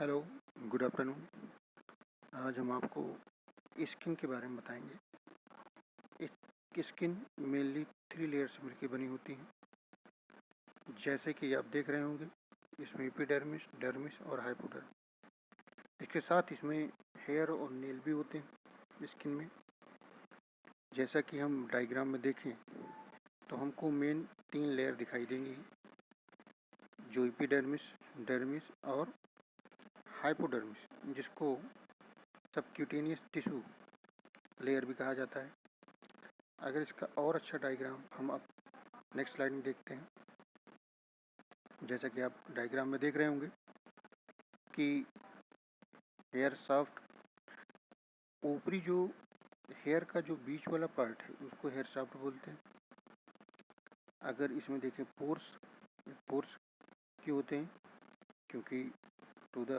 Hello, good afternoon. आज हम आपको स्किन के बारे में बताएंगे। स्किन मेनली 3 लेयर से मिलकर बनी होती हैं। जैसे कि आप देख रहे होंगे, इसमें एपिडर्मिस, डर्मिस और हाइपोडर्मिस। इसके साथ इसमें हेयर और नेल भी होते हैं स्किन में। जैसा कि हम डायग्राम में देखें तो हमको मेन 3 लेयर दिखाई देंगी, जो एपिडर्मिस, डर्मिस और हाइपोडर्मिस, जिसको सबक्यूटेनियस टिश्यू लेयर भी कहा जाता है। अगर इसका और अच्छा डायग्राम हम अब नेक्स्ट स्लाइड में देखते हैं। जैसा कि आप डायग्राम में देख रहे होंगे कि हेयर शाफ्ट, ऊपरी जो हेयर का जो बीच वाला पार्ट है उसको हेयर शाफ्ट बोलते हैं। अगर इसमें देखें पोर्स क्यों होते हैं? क्योंकि to the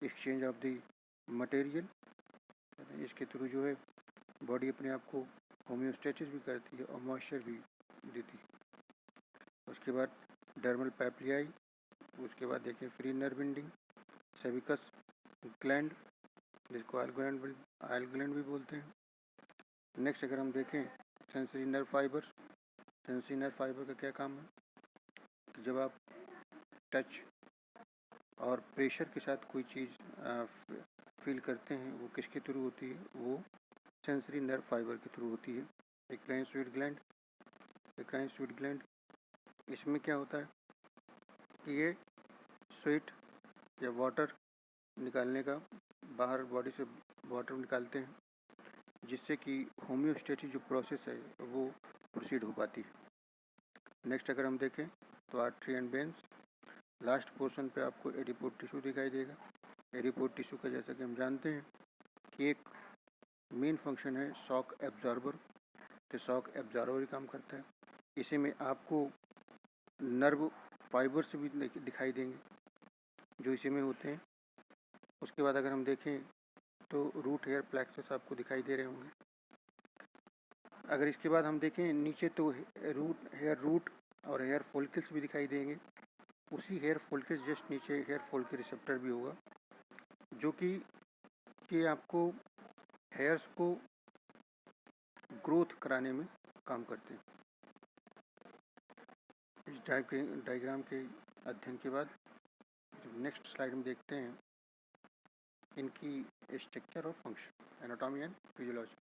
exchange of the material, इसके थ्रू जो है बॉडी अपने आप को होम्योस्टेसिस भी करती है और मॉइस्चर भी देती है। उसके बाद डर्मल पैप्लियाई, उसके बाद देखिए फ्री नर्व एंडिंग, सेबिकस ग्लैंड, जिसको आयल ग्लैंड भी बोलते हैं। नेक्स्ट अगर हम देखें sensory nerve fibre. Sensory nerve fibre का क्या काम है कि जब आप टच और प्रेशर के साथ कोई चीज़ फील करते हैं, वो किसके थ्रू होती है? वो सेंसरी नर्व फाइबर के थ्रू होती है। एक्राइन स्वीट ग्लैंड, इसमें क्या होता है कि ये स्वीट या वाटर निकालने का, बाहर बॉडी से वाटर निकालते हैं, जिससे कि होम्योस्टेसिस जो प्रोसेस है वो प्रोसीड हो पाती है। नेक्स्ट अगर हम देखें तो artery and veins. Last portion पे आपको एडिपोड टिश्यू दिखाई देगा। एडिपोड टिश्यू का जैसा कि हम जानते हैं कि एक मेन फंक्शन है शॉक एब्जॉर्बर, तो शॉक एब्जॉर्बर काम करता है। इसी में आपको नर्व फाइबर्स भी दिखाई देंगे जो इसी में होते हैं। उसके बाद अगर हम देखें तो रूट हेयर प्लेक्सस आपको दिखाई दे रहे होंगे। अगर इसके बाद हम देखें नीचे तो हेयर रूट और हेयर फॉलिकल्स भी दिखाई देंगे। उसी हेयर फॉलिकल्स जस्ट नीचे हेयर फॉलिकल रिसेप्टर भी होगा, जो कि आपको हेयर्स को ग्रोथ कराने में काम करते हैं। इस टाइप के डायग्राम के अध्ययन के बाद नेक्स्ट स्लाइड में देखते हैं इनकी स्ट्रक्चर और function, anatomy and physiology.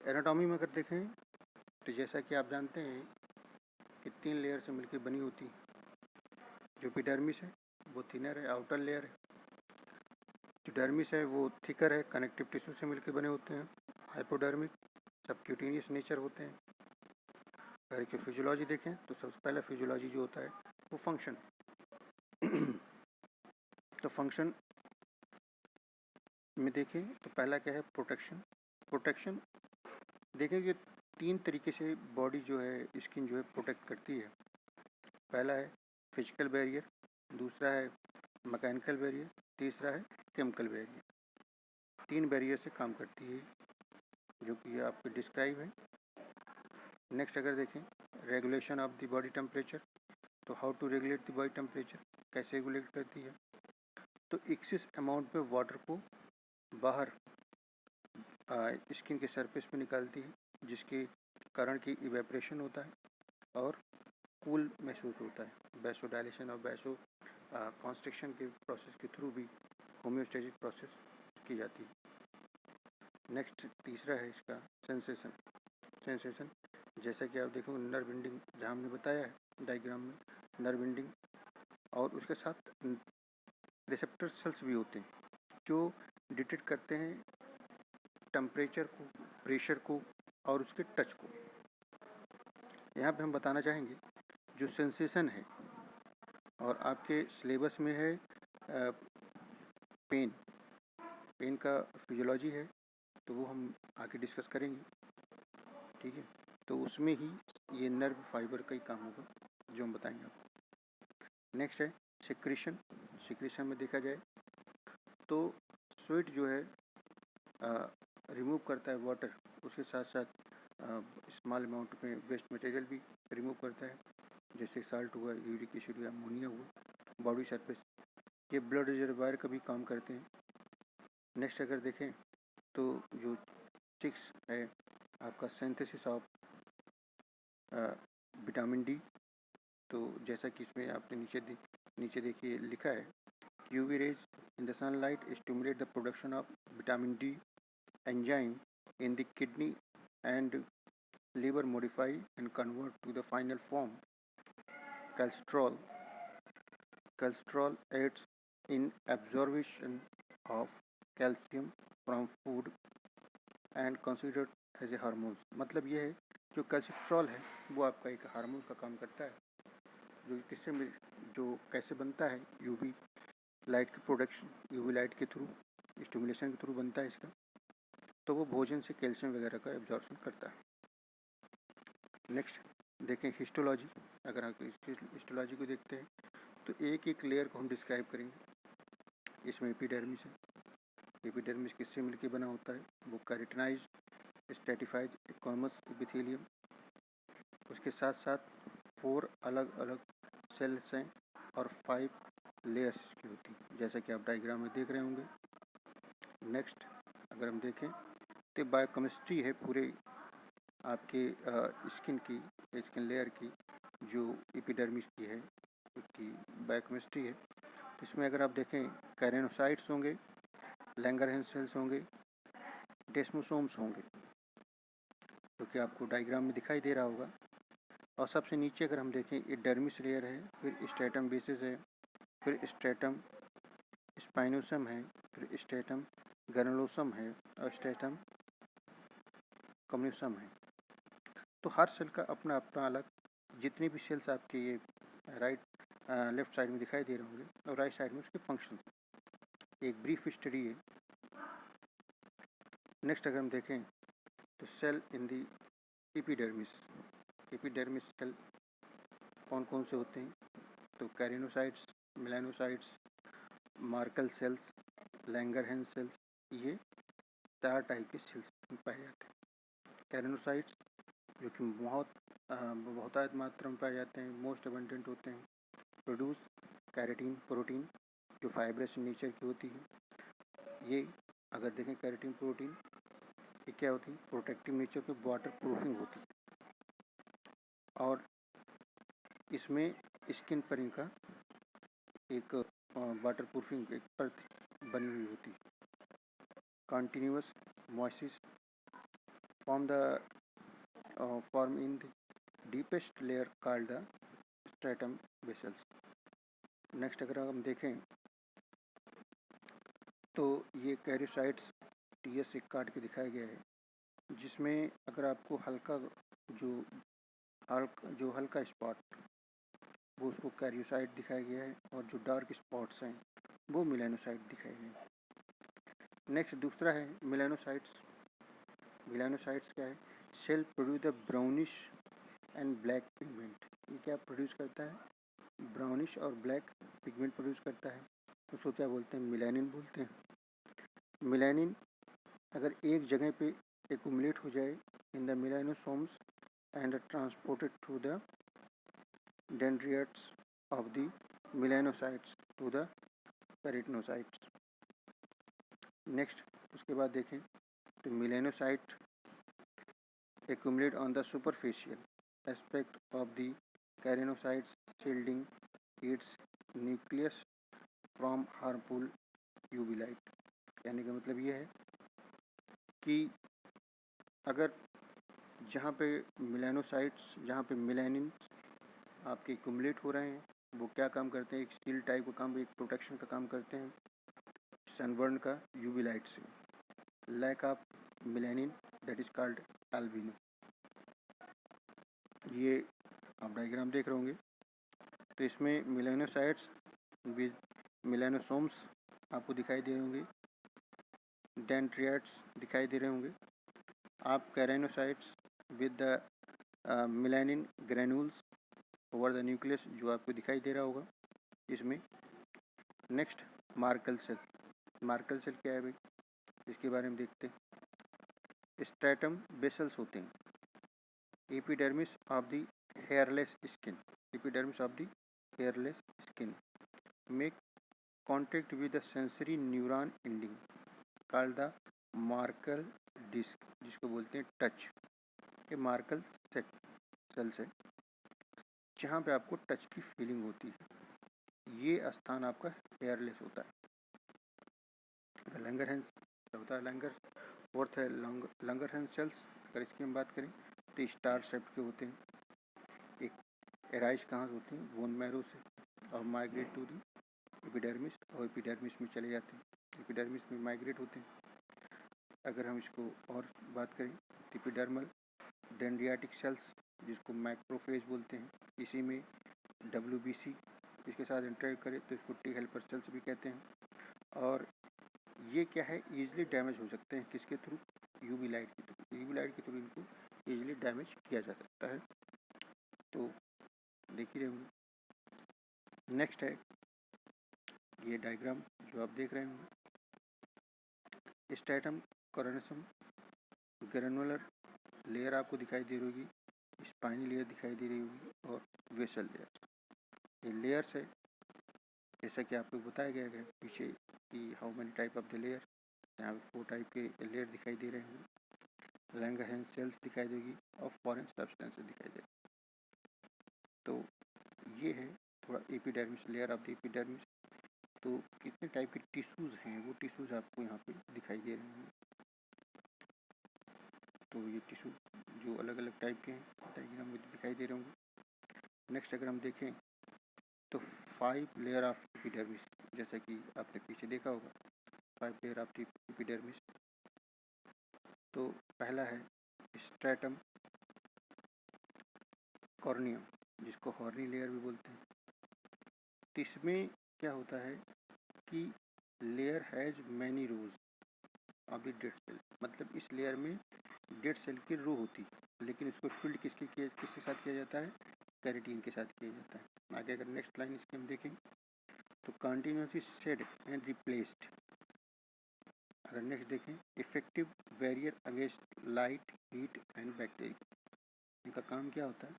Anatomy में अगर देखें तो जैसा कि आप जानते हैं कि 3 लेयर से मिलकर बनी होती है। जो एपिडर्मिस है वो थिनर है, आउटर लेयर है। जो डर्मिस है वो थिकर है, कनेक्टिव टिश्यू से मिलकर बने होते हैं। हाइपोडर्मिक सबक्यूटेनियस नेचर होते हैं। अगर की फिजियोलॉजी देखें तो सबसे पहला फिजियोलॉजी जो होता है वो फंक्शन। तो फंक्शन में देखें तो पहला क्या है? प्रोटेक्शन देखें कि 3 तरीके से बॉडी जो है, स्किन जो है प्रोटेक्ट करती है। पहला है फिजिकल बैरियर, दूसरा है मैकेनिकल बैरियर, तीसरा है केमिकल बैरियर। 3 बैरियर से काम करती है, जो कि आपको डिस्क्राइब है। नेक्स्ट अगर देखें regulation of the body temperature, तो how to regulate the body temperature, कैसे रेगुलेट करती है? तो एक्सेस अमाउंट में वाटर को बाहर स्किन के सरफेस पे निकालती है, जिसके कारण की इवेपरेशन होता है और कूल महसूस होता है। वैसो डायलेशन और वैसो कॉन्स्ट्रिक्शन के प्रोसेस के थ्रू भी होम्योस्टेटिक प्रोसेस की जाती है। नेक्स्ट तीसरा है इसका सेंसेशन। जैसा कि आप देखो नर्व एंडिंग, जहाँ हमने बताया है डायग्राम में, नर्व एंडिंग और उसके साथ रिसेप्टर सेल्स भी होते हैं जो डिटेक्ट करते हैं टेम्परेचर को, प्रेशर को और उसके टच को। यहाँ पे हम बताना चाहेंगे जो सेंसेशन है, और आपके सिलेबस में है पेन का फिजियोलॉजी है, तो वो हम आगे डिस्कस करेंगे, ठीक है। तो उसमें ही ये नर्व फाइबर का ही काम होगा जो हम बताएंगे आपको। नेक्स्ट है सिक्रीशन में देखा जाए तो स्वेट जो है रिमूव करता है वाटर, उसके साथ साथ स्मॉल अमाउंट में वेस्ट मटेरियल भी रिमूव करता है, जैसे साल्ट हुआ, यूरिक एसिड हुआ, अमोनिया हुआ, बॉडी सरफेस ये ब्लड रिजर्वायर का भी काम करते हैं। नेक्स्ट अगर देखें तो जो चिक्स है आपका सिंथेसिस ऑफ विटामिन डी। तो जैसा कि इसमें आपने नीचे देखिए लिखा है, UV rays in the sunlight stimulate the production of vitamin D enzyme in the kidney and liver modify and convert to the final form cholesterol. Cholesterol aids in absorption of calcium from food and considered as a hormone। मतलब ये है जो cholesterol है वो आपका एक hormone का काम करता है, जो किससे जो कैसे बनता है, यूवी लाइट की प्रोडक्शन, यूवी लाइट के थ्रू, स्टिमुलेशन के थ्रू बनता है इसका। तो वो भोजन से कैल्शियम वगैरह का एब्जॉर्प्शन करता है। नेक्स्ट देखें हिस्टोलॉजी। अगर आप हिस्टोलॉजी को देखते हैं तो एक एक लेयर को हम डिस्क्राइब करेंगे। इसमें एपिडर्मिस है। एपिडर्मिस किससे मिलकर बना होता है? वो कैरेटिनाइज्ड स्ट्रैटिफाइड स्क्वैमस एपिथेलियम। उसके साथ साथ 4 अलग अलग सेल्स हैं और 5 लेयर्स इसकी होती हैं, जैसा कि आप डायग्राम में देख रहे होंगे। नेक्स्ट अगर हम देखें तो बायोकेमिस्ट्री है पूरे आपके स्किन लेयर की, जो एपिडर्मिस की है उसकी बायोकेमिस्ट्री है। तो इसमें अगर आप देखें कैरेनोसाइट्स होंगे, लैंगरहैंस सेल्स होंगे, डेस्मोसोम्स होंगे, जो कि आपको डायग्राम में दिखाई दे रहा होगा। और सबसे नीचे अगर हम देखें ये डर्मिस लेयर है, फिर स्ट्रेटम बेसिस है, फिर स्ट्रेटम स्पाइनोसम है, फिर स्ट्रेटम ग्रेनुलोसम है और स्ट्रेटम कम्युनिसम है। तो हर सेल का अपना अपना अलग, जितनी भी सेल्स आपके ये लेफ्ट साइड में दिखाई दे रहे होंगे और राइट साइड में उसके फंक्शन, एक ब्रीफ स्टडी है। नेक्स्ट अगर हम देखें तो cell in the epidermis. Epidermis cell कौन कौन से होते हैं? तो keratinocytes, melanocytes, Merkel cells, Langerhans cells, ये 4 टाइप के सेल्स पाए जाते हैं। कैरेनोसाइट्स जो कि बहुतायत मात्रा में पाए जाते हैं, मोस्ट अबंडेंट होते हैं, प्रोड्यूस कैरेटीन प्रोटीन जो फाइब्रस नेचर की होती है। ये अगर देखें कैरेटीन प्रोटीन ये क्या होती है? प्रोटेक्टिव नेचर की, वाटर प्रूफिंग होती है और इसमें स्किन पर इनका एक वाटर प्रूफिंग एक परत बनी हुई होती है। Continuous mitosis form in the deepest layer called the stratum basals। Next अगर हम देखें तो ये कैरियोसाइट्स टीएस से काट के दिखाया गया है, जिसमें अगर आपको हल्का स्पॉट वो उसको कैरियोसाइट दिखाया गया है और जो डार्क स्पॉट्स हैं वो मिलानोसाइट दिखाए गए हैं। नेक्स्ट दूसरा है मिलानोसाइट्स। मिलानोसाइट्स क्या है? Cell produce the brownish and black pigment. ये क्या प्रोड्यूस करता है? ब्राउनिश और ब्लैक पिगमेंट प्रोड्यूस करता है। उसको क्या बोलते हैं? मिलानिन बोलते हैं। मिलानिन अगर एक जगह पे एक्यूमुलेट हो जाए in the melanosomes and transported through the dendrites of the melanocytes to the keratinocytes. Next उसके बाद देखें तो melanocyte accumulate on the superficial aspect of the keratinocytes, shielding its nucleus from harmful UV light। कहने का मतलब ये है कि अगर जहाँ पे मेलानोसाइट्स, जहाँ पे मेलानिन आपके एक्यूमुलेट हो रहे हैं, वो क्या काम करते हैं? एक शील्ड टाइप का काम, एक प्रोटेक्शन का काम करते हैं सनबर्न का, यूवी लाइट से। Lack of melanin that is called albino. ये आप डायग्राम देख रहे होंगे। तो इसमें मेलानोसाइट्स विद मेलानोसोम्स आपको दिखाई दे रहे होंगे, डेंड्रिट्स दिखाई दे रहे होंगे। आप keratinocytes with the melanin granules over the nucleus जो आपको दिखाई दे रहा होगा इसमें। Next Merkel cell. Merkel cell क्या है भाई? इसके बारे में देखते हैं। स्ट्रेटम बेसल्स होते हैं। Epidermis of the hairless skin. Epidermis of the hairless skin make contact with the sensory neuron ending called the Merkel disc, जिसको बोलते हैं टच। ये मार्कल सेल्स है जहाँ पे आपको टच की फीलिंग होती है। ये स्थान आपका हेयरलेस होता है। लैंगरहैंस होता है, लैंगर फोर्थ है लैंगरहैंस सेल्स। अगर इसकी हम बात करें तो स्टार शेप के होते हैं। एक एराइज कहाँ से होते हैं? बोन मैरो से, और माइग्रेट टू दी एपिडर्मिस, और एपिडर्मिस में चले जाते हैं, एपिडर्मिस में माइग्रेट होते हैं। अगर हम इसको और बात करें तो एपिडर्मल डेंड्रियाटिक सेल्स, जिसको मैक्रोफेज बोलते हैं, इसी में WBC इसके साथ इंटरेक्ट करें तो इसको टी हेल्पर सेल्स भी कहते हैं। और ये क्या है, ईजिली डैमेज हो सकते हैं किसके थ्रू? यूवी लाइट के थ्रू। यूवी लाइट के थ्रू इनको ईजिली डैमेज किया जा सकता है। तो देख ही रहे होंगे। नेक्स्ट है ये डायग्राम जो आप देख रहे होंगे, स्ट्रैटम कोरोनेसम ग्रेनुलर लेयर आपको दिखाई दे रही होगी, स्पाइनी लेयर दिखाई दे रही होगी, और वेसल लेयर। ये लेयर्स है जैसा कि आपको बताया गया है पीछे कि how many type of the layer. यहाँ पे 4 टाइप के लेयर दिखाई दे रहे होंगे। लैंगरहैंस सेल्स दिखाई देगी और फॉरेन सब्सटेंसेस दिखाई देगी। तो ये है थोड़ा epidermis, layer of the epidermis. तो कितने टाइप के टिश्यूज़ हैं वो टिश्यूज़ आपको यहाँ पे दिखाई दे रहे हैं। तो ये टिश्यू जो अलग अलग टाइप के हैं डायग्राम में दिखाई दे रहे होंगे। नेक्स्ट अगर हम देखें तो 5 लेयर ऑफ एपिडर्मिस, जैसा कि आपने पीछे देखा होगा 5 लेयर ऑफ एपिडर्मिस। तो पहला है स्ट्रैटम कॉर्नियम, जिसको हॉर्नी लेयर भी बोलते हैं। तो इसमें क्या होता है कि layer has many rows of the dead cell, मतलब इस लेयर में डेड सेल की रो होती है, लेकिन इसको फिल्ड किसके साथ किया जाता है? कैरेटीन के साथ किया जाता है। आगे अगर नेक्स्ट लाइन इसकी हम देखें तो कंटिन्यूसली शेड एंड रिप्लेस्ड। अगर नेक्स्ट देखें effective barrier against light, heat and bacteria. इनका काम क्या होता है?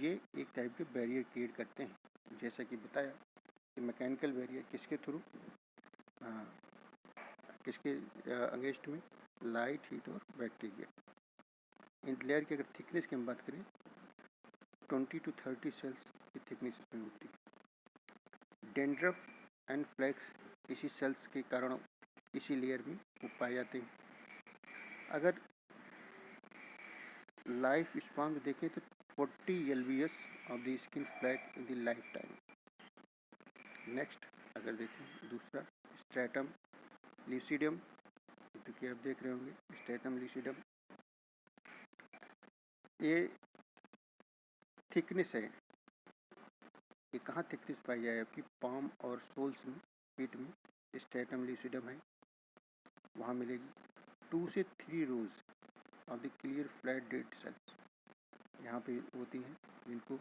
ये एक टाइप के बैरियर क्रिएट करते हैं, जैसा कि बताया कि मैकेनिकल बैरियर किसके थ्रू, किसके अगेंस्ट में? लाइट, हीट और बैक्टीरिया। इन लेयर की अगर थिकनेस की हम बात करें 20 to 30 सेल्स की थिकनेस इसमें होती है। डेंड्रफ एंड फ्लैक्स इसी सेल्स के कारण इसी लेयर में वो पाए जाते हैं। अगर लाइफ स्पान में देखें तो 40 LBS of the skin flake in the lifetime. Next अगर देखें दूसरा स्ट्रैटम ल्यूसिडियम, जो कि आप देख रहे होंगे स्ट्रैटम ल्यूसिडियम। ये थिकनेस है, ये कहाँ थिकनेस पाई जाए? आपकी पाम और सोल्स में, फीट में स्ट्रैटम ल्यूसिडियम है, वहाँ मिलेगी। 2 से 3 रोज of the clear flat dead cells यहाँ पे होती हैं, जिनको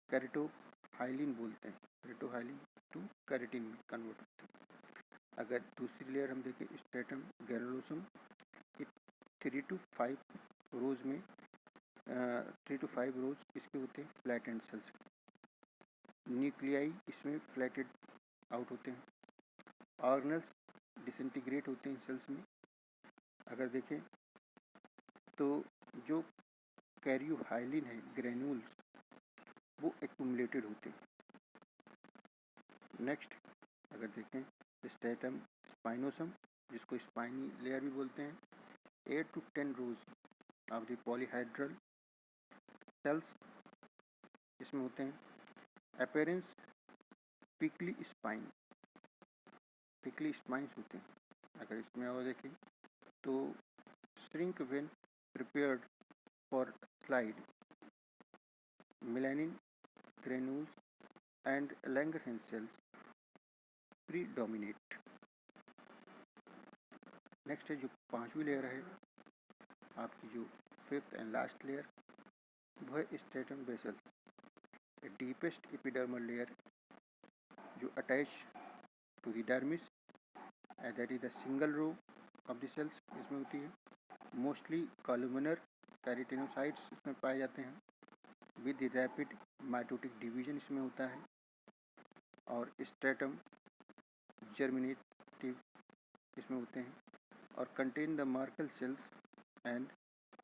कैरेटोहाइलिन बोलते हैं। कैरेटोहाइलिन टू कैरेटिन में कन्वर्ट होते हैं। अगर दूसरी लेयर हम देखें स्ट्रैटम ग्रैनुलोसम, 3 to 5 रोज में 3 to 5 रोज इसके होते हैं फ्लैट एंड सेल्स। न्यूक्लियाई इसमें फ्लैटेड आउट होते हैं। ऑर्गेनल्स डिसइंटीग्रेट होते हैं सेल्स में। अगर देखें तो जो कैरियोहाइलिन है ग्रेन्यूल्स, वो एक्यूमुलेटेड होते हैं। नेक्स्ट अगर देखें स्ट्रैटम स्पाइनोसम, जिसको स्पाइनी लेयर भी बोलते हैं, 8 to 10 rows of the polyhedral cells इसमें होते हैं। अपीयरेंस पिकली स्पाइन, पिकली स्पाइंस होते हैं। अगर इसमें और देखें तो shrink when prepared for slide, melanin granules and Langerhans cells predominate. Next है जो 5वीं लेयर है आपकी, जो 5th एंड लास्ट लेयर, वो है stratum basal, deepest epidermal layer जो attach to the dermis, that is the single row of the cells इसमें होती है। मोस्टली कॉलुमिनर कैरेटिनोसाइट्स इसमें पाए जाते हैं, विद रैपिड माइटोटिक डिवीजन इसमें होता है। और स्ट्रैटम जर्मिनेटिव इसमें होते हैं, और contain the Merkel cells and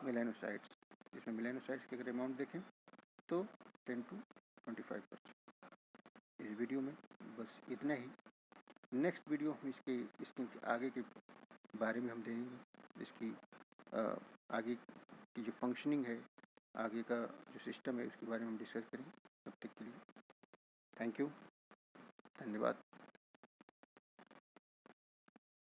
melanocytes. इसमें मेलानोसाइट्स की अगर अमाउंट देखें तो 10 to 25%। इस वीडियो में बस इतना ही। नेक्स्ट वीडियो हम इसके आगे के बारे में हम देखेंगे, इसकी आगे की जो फंक्शनिंग है, आगे का जो सिस्टम है, उसके बारे में हम डिस्कस करेंगे। तब तक के लिए थैंक यू, धन्यवाद।